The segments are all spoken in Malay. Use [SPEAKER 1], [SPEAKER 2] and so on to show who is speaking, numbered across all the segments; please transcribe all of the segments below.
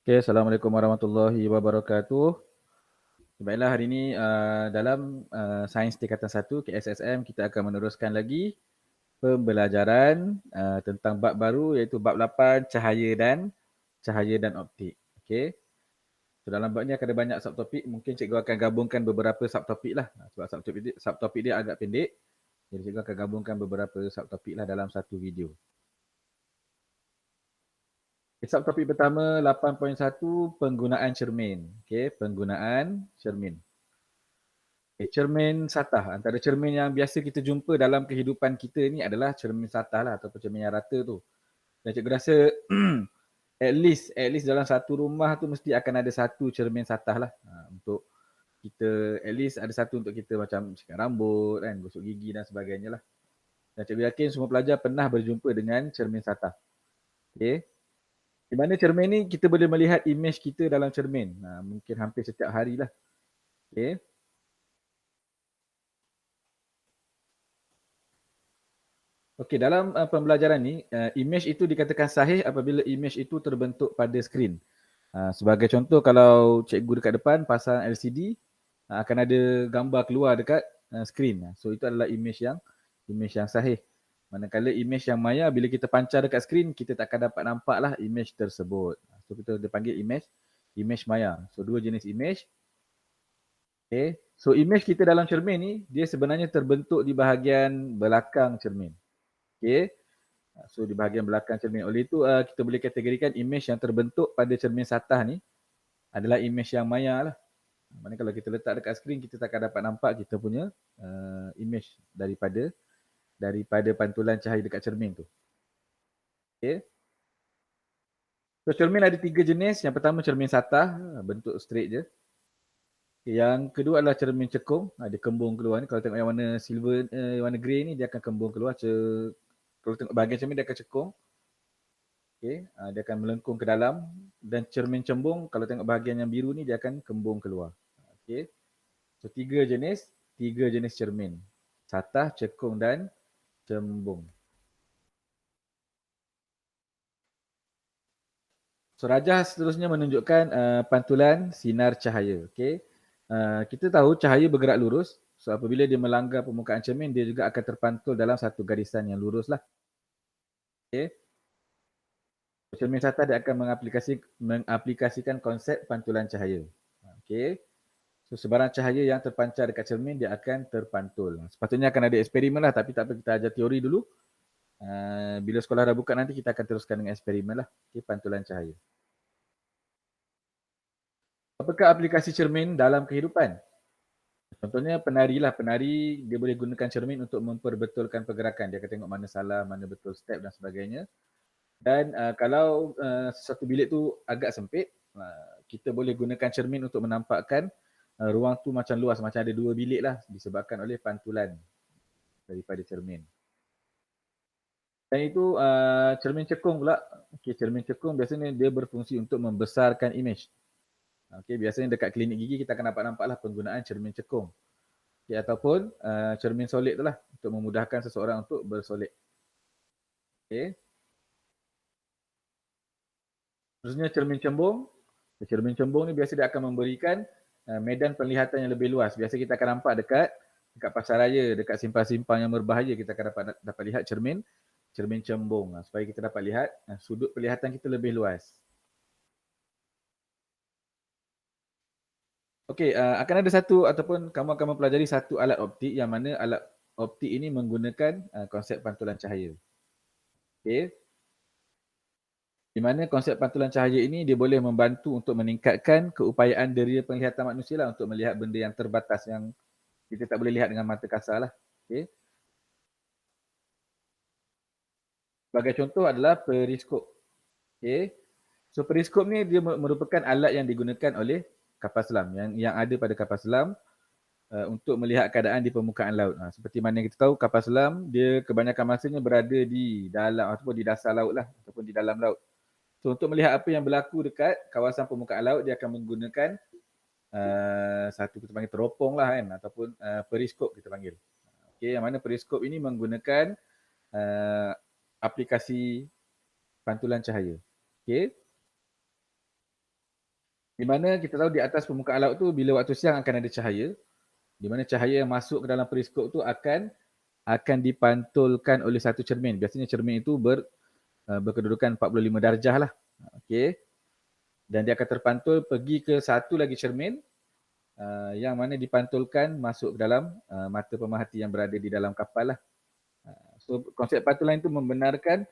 [SPEAKER 1] Okay, Assalamualaikum warahmatullahi wabarakatuh. Baiklah, hari ini dalam Sains Tingkatan 1 KSSM kita akan meneruskan lagi pembelajaran tentang bab baru iaitu bab 8 cahaya dan optik. Okey. So, dalam bab ni akan ada banyak subtopik. Mungkin cikgu akan gabungkan beberapa subtopik lah. Sebab subtopik dia agak pendek. Jadi cikgu akan gabungkan beberapa subtopik lah dalam satu video. Subtopik pertama 8.1 penggunaan cermin. Okey, penggunaan cermin. Cermin satah. Antara cermin yang biasa kita jumpa dalam kehidupan kita ni adalah cermin satah lah ataupun cermin yang rata tu. Dan cikgu rasa at least dalam satu rumah tu mesti akan ada satu cermin satah lah. Untuk kita, at least ada satu untuk kita macam sikat rambut kan, gosok gigi dan sebagainya lah. Dan cikgu yakin semua pelajar pernah berjumpa dengan cermin satah. Okay. Di mana cermin ni kita boleh melihat imej kita dalam cermin. Mungkin hampir setiap hari lah. Okay. Okey, dalam pembelajaran ni, imej itu dikatakan sahih apabila imej itu terbentuk pada skrin. Sebagai contoh, kalau cikgu dekat depan pasang LCD, akan ada gambar keluar dekat skrin. So itu adalah imej yang sahih. Manakala imej yang maya, bila kita pancar dekat skrin, kita tak akan dapat nampak lah imej tersebut. So kita dipanggil imej maya. So dua jenis imej. Okay. So imej kita dalam cermin ni, dia sebenarnya terbentuk di bahagian belakang cermin. Okay. So di bahagian belakang cermin. Oleh itu kita boleh kategorikan imej yang terbentuk pada cermin satah ni adalah imej yang maya lah. Maksudnya kalau kita letak dekat skrin, kita tak akan dapat nampak kita punya imej daripada pantulan cahaya dekat cermin tu. Okay. So cermin ada 3 jenis. Yang pertama cermin satah, bentuk straight je. Yang kedua adalah cermin cekung, ada kembung keluar ni. Kalau tengok yang warna silver, warna grey ni dia akan kembung keluar. Kalau tengok bahagian cermin dia akan cekung. Okay, dia akan melengkung ke dalam. Dan cermin cembung, kalau tengok bahagian yang biru ni dia akan kembung keluar. Okay. So tiga jenis cermin. Satah, cekung dan cembung. So rajah seterusnya menunjukkan pantulan sinar cahaya. Okay. Kita tahu cahaya bergerak lurus. So apabila dia melanggar permukaan cermin, dia juga akan terpantul dalam satu garisan yang lurus lah. Okay. Cermin satah dia akan mengaplikasikan konsep pantulan cahaya. Okay. So sebarang cahaya yang terpancar dekat cermin dia akan terpantul. Sepatutnya akan ada eksperimen lah, tapi tak apa, kita ajar teori dulu. Bila sekolah dah buka nanti kita akan teruskan dengan eksperimen lah. Okay, pantulan cahaya. Apakah aplikasi cermin dalam kehidupan? Contohnya penari lah. Penari dia boleh gunakan cermin untuk memperbetulkan pergerakan. Dia akan tengok mana salah, mana betul step dan sebagainya. Dan kalau satu bilik tu agak sempit, kita boleh gunakan cermin untuk menampakkan ruang tu macam luas, macam ada dua bilik lah disebabkan oleh pantulan daripada cermin. Dan itu cermin cekung pula. Okay, cermin cekung biasanya dia berfungsi untuk membesarkan imej. Okay, biasanya dekat klinik gigi kita akan nampak-nampaklah penggunaan cermin cekung. Okay, ataupun cermin solid tu lah untuk memudahkan seseorang untuk bersolid. Okay. Terusnya cermin cembung. Cermin cembung ni biasa dia akan memberikan medan penglihatan yang lebih luas. Biasa kita akan nampak dekat pasaraya, dekat simpang-simpang yang berbahaya, kita akan dapat lihat cermin cembung supaya kita dapat lihat sudut penglihatan kita lebih luas. Okey, akan ada satu ataupun kamu akan mempelajari satu alat optik yang mana alat optik ini menggunakan konsep pantulan cahaya. Okey. Di mana konsep pantulan cahaya ini dia boleh membantu untuk meningkatkan keupayaan deria penglihatan manusia lah untuk melihat benda yang terbatas yang kita tak boleh lihat dengan mata kasar lah. Okay. Sebagai contoh adalah periskop. Okay. So periskop ni dia merupakan alat yang digunakan oleh kapal selam yang ada pada kapal selam untuk melihat keadaan di permukaan laut. Seperti mana kita tahu kapal selam dia kebanyakan masanya berada di dalam ataupun di dasar laut lah ataupun di dalam laut. So untuk melihat apa yang berlaku dekat kawasan permukaan laut dia akan menggunakan satu kita panggil teropong lah kan ataupun periskop kita panggil. Okay, yang mana periskop ini menggunakan aplikasi pantulan cahaya. Okay. Di mana kita tahu di atas permukaan laut tu bila waktu siang akan ada cahaya, di mana cahaya yang masuk ke dalam periskop tu akan dipantulkan oleh satu cermin. Biasanya cermin itu berkedudukan 45 darjah lah. Okey. Dan dia akan terpantul pergi ke satu lagi cermin yang mana dipantulkan masuk ke dalam mata pemerhati yang berada di dalam kapal lah. So konsep pantulan itu membenarkan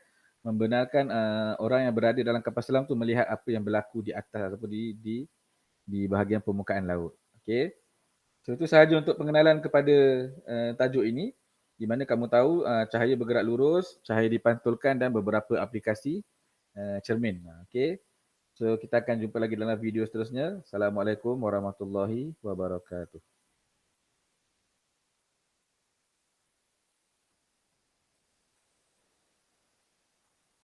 [SPEAKER 1] orang yang berada dalam kapal selam tu melihat apa yang berlaku di atas ataupun di bahagian permukaan laut. Okey. So itu sahaja untuk pengenalan kepada tajuk ini, di mana kamu tahu cahaya bergerak lurus, cahaya dipantulkan dan beberapa aplikasi cermin. Okey. So kita akan jumpa lagi dalam video seterusnya. Assalamualaikum warahmatullahi wabarakatuh.